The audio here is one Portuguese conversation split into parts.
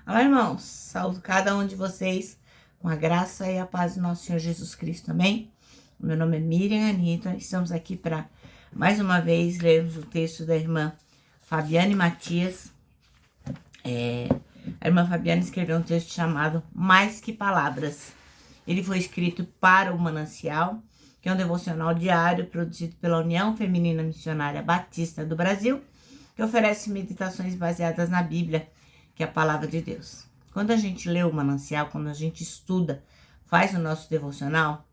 Olá, irmãos, saúdo cada um de vocês com a graça e a paz do nosso Senhor Jesus Cristo, amém? Meu nome é Miriam Anita, estamos aqui para, mais uma vez, lermos o texto da irmã Fabiane Matias. A irmã Fabiane escreveu um texto chamado Mais Que Palavras. Ele foi escrito para o Manancial, que é um devocional diário produzido pela União Feminina Missionária Batista do Brasil, que oferece meditações baseadas na Bíblia, que é a palavra de Deus. Quando a gente lê o Manancial, quando a gente estuda, faz o nosso devocional,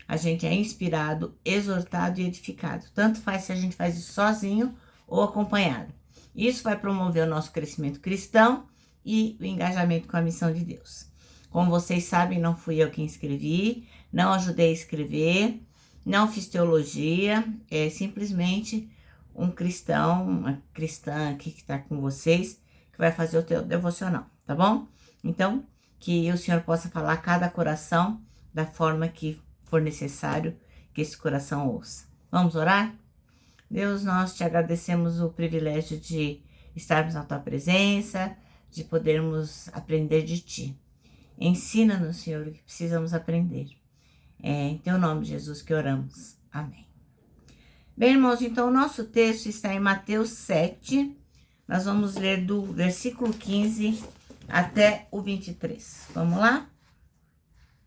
a gente é inspirado, exortado e edificado. Tanto faz se a gente faz isso sozinho ou acompanhado. Isso vai promover o nosso crescimento cristão e o engajamento com a missão de Deus. Como vocês sabem, não fui eu quem escrevi, não ajudei a escrever, não fiz teologia, é simplesmente um cristão, uma cristã aqui que está com vocês, que vai fazer o teu devocional, tá bom? Então, que o Senhor possa falar a cada coração da forma que for necessário que esse coração ouça. Vamos orar? Deus, nós te agradecemos o privilégio de estarmos na tua presença, de podermos aprender de ti. Ensina-nos, Senhor, o que precisamos aprender. É em teu nome, Jesus, que oramos. Amém. Bem, irmãos, então o nosso texto está em Mateus 7. Nós vamos ler do versículo 15 até o 23. Vamos lá?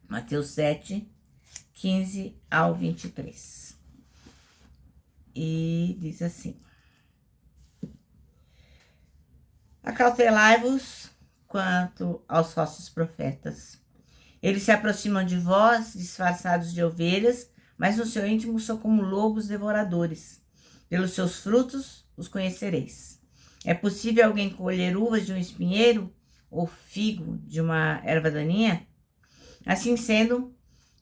Mateus 7, 15 ao 23. E diz assim: Acautelai-vos quanto aos falsos profetas. Eles se aproximam de vós, disfarçados de ovelhas, mas no seu íntimo são como lobos devoradores. Pelos seus frutos os conhecereis. É possível alguém colher uvas de um espinheiro ou figo de uma erva daninha? Assim sendo,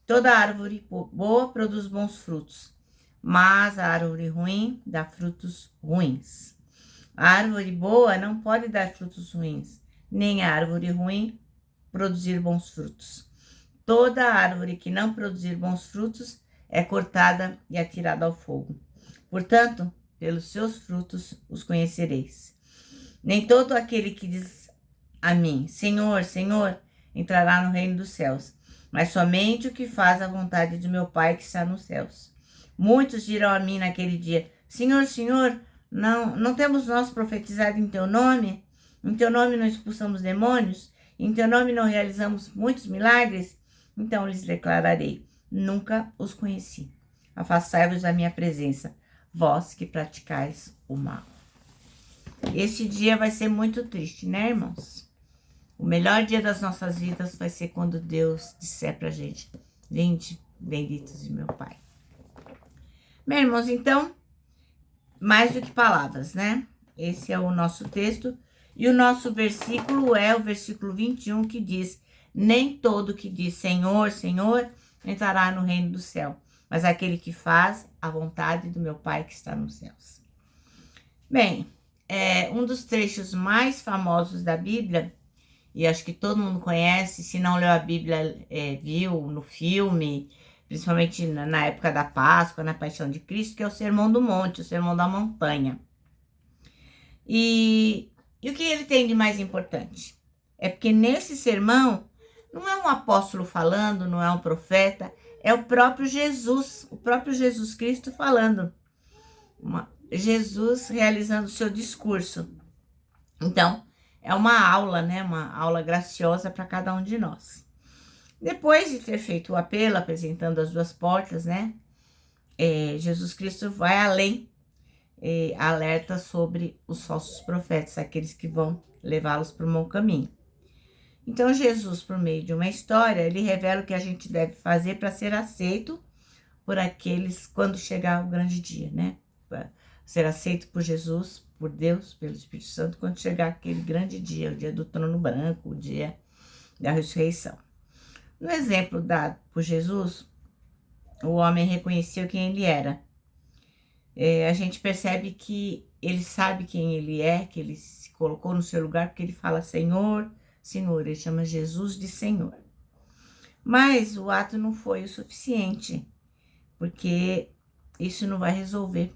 toda árvore boa produz bons frutos, mas a árvore ruim dá frutos ruins. A árvore boa não pode dar frutos ruins, nem a árvore ruim produzir bons frutos. Toda árvore que não produzir bons frutos é cortada e atirada ao fogo. Portanto, pelos seus frutos os conhecereis. Nem todo aquele que diz a mim, Senhor, Senhor, entrará no reino dos céus, mas somente o que faz a vontade de meu Pai que está nos céus. Muitos dirão a mim naquele dia, Senhor, Senhor, não temos nós profetizado em teu nome? Em teu nome não expulsamos demônios? Em teu nome não realizamos muitos milagres? Então lhes declararei, nunca os conheci. Afastai-vos da minha presença, vós que praticais o mal. Esse dia vai ser muito triste, né, irmãos? O melhor dia das nossas vidas vai ser quando Deus disser pra gente, vinde, benditos de meu Pai. Bem, irmãos, então, mais do que palavras, né? Esse é o nosso texto. E o nosso versículo é o versículo 21, que diz, nem todo que diz Senhor, Senhor, entrará no reino do céu, mas aquele que faz a vontade do meu Pai que está nos céus. Bem, um dos trechos mais famosos da Bíblia, e acho que todo mundo conhece, se não leu a Bíblia, viu no filme, principalmente na época da Páscoa, na Paixão de Cristo, que é o Sermão do Monte, o Sermão da Montanha. E o que ele tem de mais importante? É porque nesse sermão, não é um apóstolo falando, não é um profeta, é o próprio Jesus Cristo falando. Jesus realizando o seu discurso. Então, é uma aula, né? Uma aula graciosa para cada um de nós. Depois de ter feito o apelo, apresentando as duas portas, né? Jesus Cristo vai além, alerta sobre os falsos profetas, aqueles que vão levá-los para o mau caminho. Então, Jesus, por meio de uma história, ele revela o que a gente deve fazer para ser aceito por aqueles quando chegar o grande dia, né? Para ser aceito por Jesus, por Deus, pelo Espírito Santo, quando chegar aquele grande dia, o dia do trono branco, o dia da ressurreição. No exemplo dado por Jesus, o homem reconheceu quem ele era. A gente percebe que ele sabe quem ele é, que ele se colocou no seu lugar, porque ele fala Senhor, Senhor, ele chama Jesus de Senhor. Mas o ato não foi o suficiente, porque isso não vai resolver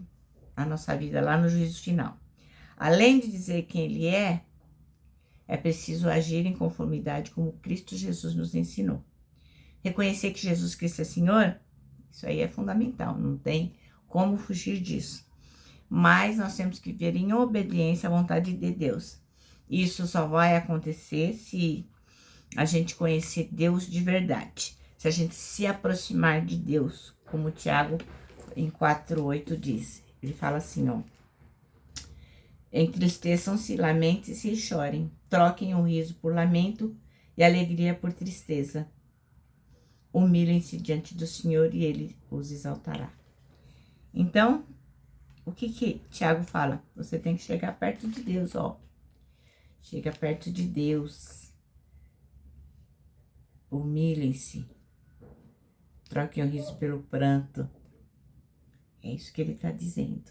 a nossa vida lá no juízo final. Além de dizer quem ele é, É preciso agir em conformidade com o Cristo Jesus nos ensinou. Reconhecer que Jesus Cristo é Senhor, isso aí é fundamental, não tem como fugir disso. Mas nós temos que viver em obediência à vontade de Deus. Isso só vai acontecer se a gente conhecer Deus de verdade. Se a gente se aproximar de Deus, como o Tiago em 4:8 diz. Ele fala assim, ó. Entristeçam-se, lamentem-se e chorem. Troquem o riso por lamento e a alegria por tristeza. Humilhem-se diante do Senhor e Ele os exaltará. Então, o que Tiago fala? Você tem que chegar perto de Deus, ó. Chega perto de Deus. Humilhem-se. Troquem o riso pelo pranto. É isso que ele está dizendo.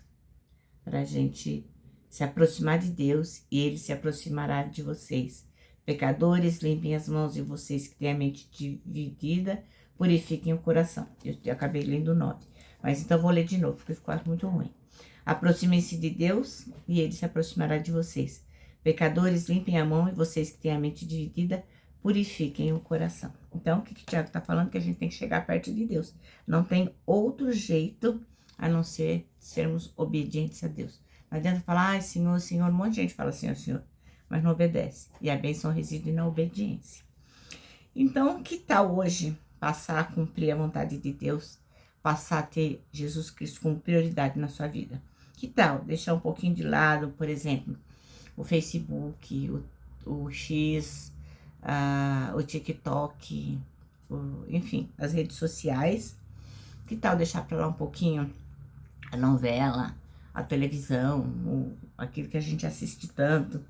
Para a gente se aproximar de Deus e Ele se aproximará de vocês. Pecadores, limpem as mãos, e vocês que têm a mente dividida, purifiquem o coração. Eu acabei lendo o 9. Mas então vou ler de novo, porque ficou muito ruim. Aproximem-se de Deus e Ele se aproximará de vocês. Pecadores, limpem a mão, e vocês que têm a mente dividida, purifiquem o coração. Então, o que o Tiago está falando? Que a gente tem que chegar perto de Deus. Não tem outro jeito a não ser sermos obedientes a Deus. Não adianta falar, ai, Senhor, Senhor. Um monte de gente fala, Senhor, Senhor, mas não obedece. E a bênção reside na obediência. Então, que tal hoje passar a cumprir a vontade de Deus? Passar a ter Jesus Cristo como prioridade na sua vida? Que tal deixar um pouquinho de lado, por exemplo, o Facebook, o X, o TikTok, enfim, as redes sociais? Que tal deixar para lá um pouquinho a novela, a televisão, aquilo que a gente assiste tanto?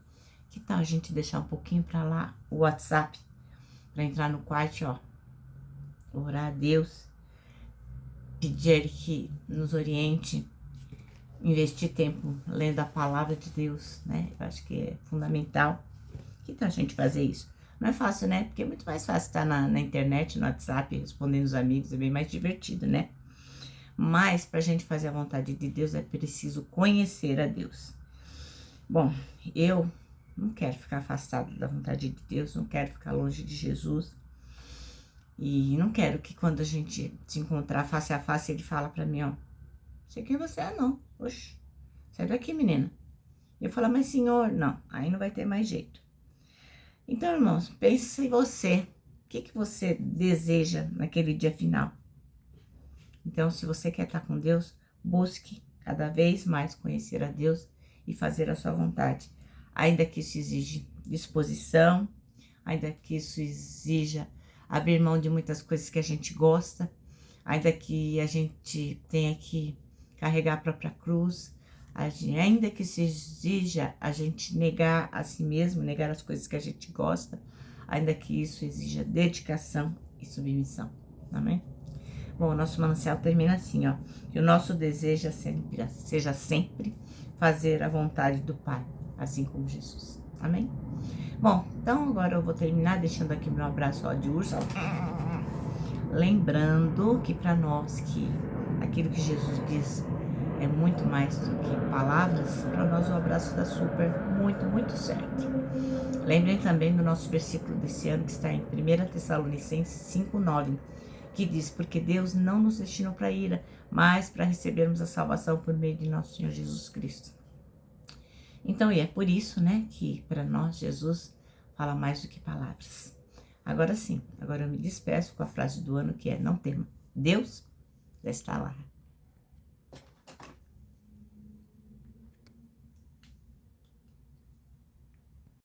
Que tal a gente deixar um pouquinho para lá o WhatsApp, para entrar no quarto, ó, orar a Deus, pedir a Ele que nos oriente, investir tempo lendo a palavra de Deus, né? Eu acho que é fundamental. Que tal a gente fazer isso? Não é fácil, né? Porque é muito mais fácil estar na internet, no WhatsApp, respondendo os amigos, é bem mais divertido, né? Mas para a gente fazer a vontade de Deus é preciso conhecer a Deus. Bom, eu não quero ficar afastado da vontade de Deus, não quero ficar longe de Jesus. E não quero que quando a gente se encontrar face a face, ele fala para mim, ó, sei quem você é não, oxe, sai daqui, menina. Eu falo, mas Senhor, não, aí não vai ter mais jeito. Então, irmãos, pense em você, o que você deseja naquele dia final? Então, se você quer estar com Deus, busque cada vez mais conhecer a Deus e fazer a sua vontade. Ainda que isso exija disposição, ainda que isso exija abrir mão de muitas coisas que a gente gosta, ainda que a gente tenha que carregar a própria cruz, ainda que isso exija a gente negar a si mesmo, negar as coisas que a gente gosta, ainda que isso exija dedicação e submissão. Amém? Bom, o nosso manancial termina assim, ó. Que o nosso desejo seja sempre fazer a vontade do Pai, assim como Jesus. Amém? Bom, então agora eu vou terminar deixando aqui meu abraço, ó, de urso, ó. Lembrando que para nós que aquilo que Jesus diz é muito mais do que palavras, para nós o abraço dá super, muito, muito certo. Lembrem também do nosso versículo desse ano que está em 1 Tessalonicenses 5:9. Que diz, porque Deus não nos destinou para ira, mas para recebermos a salvação por meio de nosso Senhor Jesus Cristo. Então, e é por isso, né, que para nós Jesus fala mais do que palavras. Agora sim, agora eu me despeço com a frase do ano que é, não tema, Deus já está lá.